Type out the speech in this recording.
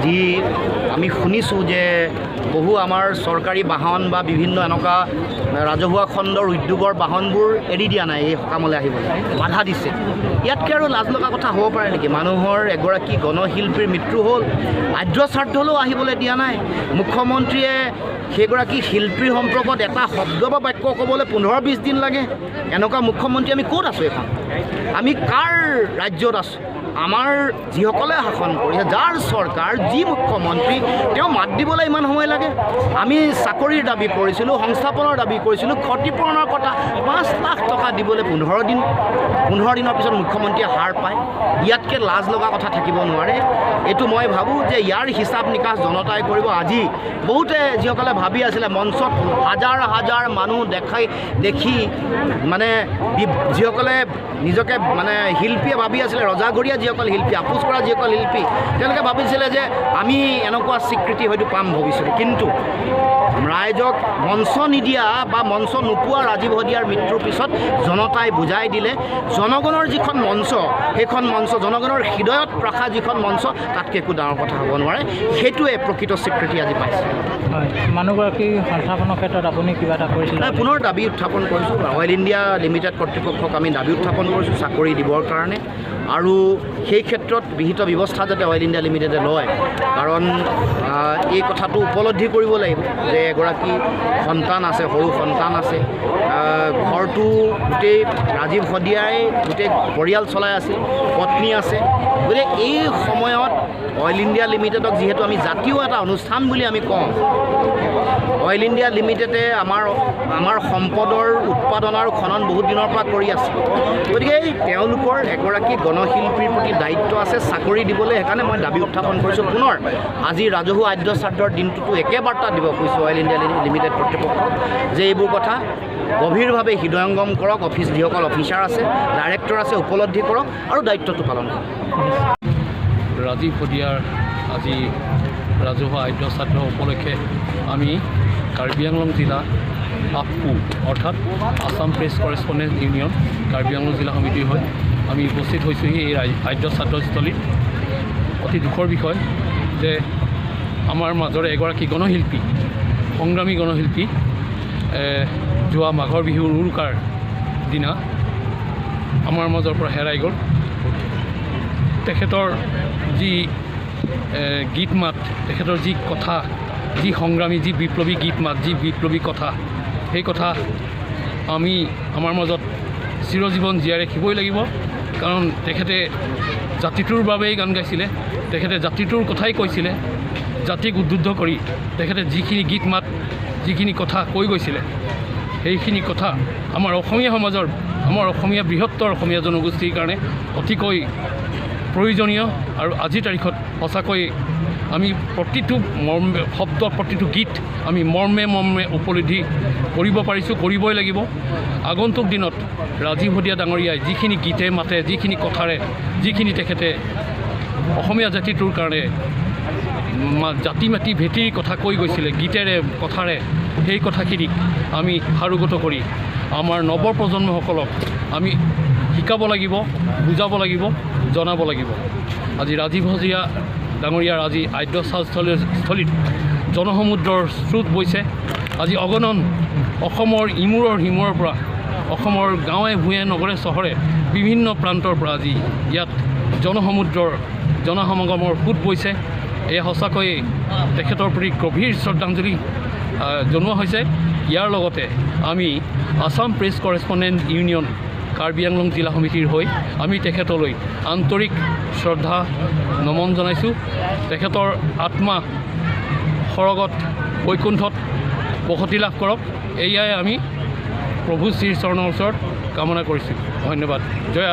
আজি আমি শুনিছোঁ যে বহু আমাৰ চৰকাৰী বাহন বা বিভিন্ন এনেকুৱা ৰাজহুৱা খণ্ডৰ উদ্যোগৰ বাহনবোৰ এৰি দিয়া নাই এই সকামলৈ আহিবলৈ, বাধা দিছে। ইয়াতকৈ আৰু লাজ লগা কথা হ'ব পাৰে নেকি? মানুহৰ এগৰাকী গণশিল্পীৰ মৃত্যু হ'ল, আদ্য শ্ৰাদ্ধলৈও আহিবলৈ দিয়া নাই। মুখ্যমন্ত্ৰীয়ে সেইগৰাকী শিল্পীৰ সম্পৰ্কত এটা শব্দ বা বাক্য ক'বলৈ 15-20 দিন লাগে। এনেকুৱা মুখ্যমন্ত্ৰী আমি ক'ত আছোঁ? এখন আমি কাৰ ৰাজ্যত আছোঁ? আমাৰ যিসকলে শাসন কৰিছে, যাৰ চৰকাৰ, যি মুখ্যমন্ত্ৰী, তেওঁ মাত দিবলৈ ইমান সময় লাগে? আমি চাকৰিৰ দাবী কৰিছিলোঁ, সংস্থাপনৰ দাবী কৰিছিলোঁ, ক্ষতিপূৰণৰ কথা 5 লাখ টকা দিবলৈ 15 দিনৰ পিছত মুখ্যমন্ত্ৰীয়ে হাৰ পায়। ইয়াতকৈ লাজ লগা কথা থাকিব নোৱাৰে। এইটো মই ভাবোঁ যে ইয়াৰ হিচাপ নিকাচ জনতাই কৰিব। আজি বহুতে যিসকলে ভাবি আছিলে মঞ্চত হাজাৰ হাজাৰ মানুহ দেখি মানে যিসকলে নিজকে মানে শিল্পীয়ে ভাবি আছিলে, ৰজাগৰীয়া যিসকল শিল্পী, আপোচ কৰা যিসকল শিল্পী, তেওঁলোকে ভাবিছিলে যে আমি এনেকুৱা স্বীকৃতি হয়তো পাম ভৱিষ্যতে। কিন্তু ৰাইজক মঞ্চ নিদিয়া বা মঞ্চ নোপোৱা ৰাজীৱ হদিয়াৰ মৃত্যুৰ পিছত জনতাই বুজাই দিলে জনগণৰ যিখন মঞ্চ, সেইখন মঞ্চ জনগণৰ হৃদয়ত ৰখা যিখন মঞ্চ, তাতকৈ একো ডাঙৰ কথা হ'ব নোৱাৰে। সেইটোৱে প্ৰকৃত স্বীকৃতি আজি পাইছে। হয়, মানুহগৰাকী সংস্থাপনৰ ক্ষেত্ৰত আপুনি কিবা এটা কৰিছিল? পুনৰ দাবী উত্থাপন কৰিছোঁ। অইল ইণ্ডিয়া লিমিটেড কৰ্তৃপক্ষক আমি দাবী উত্থাপন কৰিছোঁ চাকৰি দিবৰ কাৰণে, আৰু সেই ক্ষেত্ৰত বিহিত ব্যৱস্থা যাতে অইল ইণ্ডিয়া লিমিটেডে লয়। কাৰণ এই কথাটো উপলব্ধি কৰিব লাগিব যে এগৰাকী সন্তান আছে, সৰু সন্তান আছে, ঘৰটো গোটেই ৰাজীৱ হদিয়াই গোটেই পৰিয়াল চলাই আছিল, পত্নী আছে। গতিকে এই সময়ত অইল ইণ্ডিয়া লিমিটেডক যিহেতু আমি জাতীয় এটা অনুষ্ঠান বুলি আমি কওঁ, অইল ইণ্ডিয়া লিমিটেডে আমাৰ সম্পদৰ উৎপাদন আৰু খনন বহুত দিনৰ পৰা কৰি আছে। গতিকে তেওঁলোকৰ এগৰাকী গণশিল্পীৰ প্ৰতি দায়িত্ব আছে চাকৰি দিবলৈ। সেইকাৰণে মই দাবী উত্থাপন কৰিছোঁ পুনৰ আজি ৰাজহুৱা আদ্য শ্ৰাদ্ধৰ দিনটোতো একে বাৰ্তা দিব খুজিছোঁ অইল ইণ্ডিয়া লিমিটেড কৰ্তৃপক্ষক যে এইবোৰ কথা গভীৰভাৱে হৃদয়ংগম কৰক। যিসকল অফিচাৰ আছে, ডাইৰেক্টৰ আছে, উপলব্ধি কৰক আৰু দায়িত্বটো পালন কৰক। ৰাজীৱ হদিয়াৰ আজি ৰাজহুৱা আদ্য শ্ৰাদ্ধ উপলক্ষে আমি কাৰ্বি আংলং জিলা আপু অৰ্থাৎ Assam press correspondent union Karbi Anglong জিলা সমিতিৰ হৈ আমি উপস্থিত হৈছোঁহি এই আদ্য শ্ৰাদ্ধস্থলীত। অতি দুখৰ বিষয় যে আমাৰ মাজৰে এগৰাকী গণশিল্পী, সংগ্ৰামী গণশিল্পী যোৱা মাঘৰ বিহুৰ উৰুকাৰ দিনা আমাৰ মাজৰ পৰা হেৰাই গ'ল। তেখেতৰ যি গীত মাত, তেখেতৰ যি কথা, যি সংগ্ৰামী, যি বিপ্লৱী গীত মাত, যি বিপ্লৱী কথা, সেই কথা আমি আমাৰ মাজত চিৰজীৱন জীয়াই ৰাখিবই লাগিব। কাৰণ তেখেতে জাতিটোৰ বাবেই গান গাইছিলে, তেখেতে জাতিটোৰ কথাই কৈছিলে। জাতিক উদ্বুদ্ধ কৰি তেখেতে যিখিনি গীত মাত, যিখিনি কথা কৈ গৈছিলে, সেইখিনি কথা আমাৰ অসমীয়া সমাজৰ, আমাৰ অসমীয়া বৃহত্তৰ অসমীয়া জনগোষ্ঠীৰ কাৰণে অতিকৈ প্ৰয়োজনীয়। আৰু আজিৰ তাৰিখত সঁচাকৈ আমি প্ৰতিটো শব্দ, প্ৰতিটো গীত আমি মৰ্মে উপলব্ধি কৰিব পাৰিছোঁ, কৰিবই লাগিব। আগন্তুক দিনত ৰাজীৱ হদিয়া ডাঙৰীয়াই যিখিনি গীতে মাতে, যিখিনি কথাৰে, যিখিনি তেখেতে অসমীয়া জাতিটোৰ কাৰণে জাতি মাতি ভেটিৰ কথা কৈ গৈছিলে গীতেৰে, কথাৰে, সেই কথাখিনিক আমি সাৰোগত কৰি আমাৰ নৱপ্ৰজন্মসকলক আমি শিকাব লাগিব, বুজাব লাগিব, জনাব লাগিব। আজি ৰাজীৱ হদিয়া ডাঙৰীয়াৰ আজি আদ্য শ্ৰাদ্ধস্থলীত জনসমুদ্ৰৰ স্ৰোত বৈছে। আজি অগণন অসমৰ ইমূৰৰ সিমূৰৰ পৰা, অসমৰ গাঁৱে ভূঞে, নগৰে চহৰে, বিভিন্ন প্ৰান্তৰ পৰা আজি ইয়াত জনসমাগমৰ সোঁত বৈছে। এয়া সঁচাকৈয়ে তেখেতৰ প্ৰতি গভীৰ শ্ৰদ্ধাঞ্জলি জনোৱা হৈছে। ইয়াৰ লগতে আমি Assam press correspondent union Karbi Anglong জিলা সমিতিৰ হৈ আমি তেখেতলৈ আন্তৰিক শ্ৰদ্ধা নমন জনাইছোঁ। তেখেতৰ আত্মা সৰগত বৈকুণ্ঠত বসতি লাভ কৰক, এয়াই আমি প্ৰভু শ্ৰীচৰণৰ ওচৰত কামনা কৰিছোঁ। ধন্যবাদ। জয়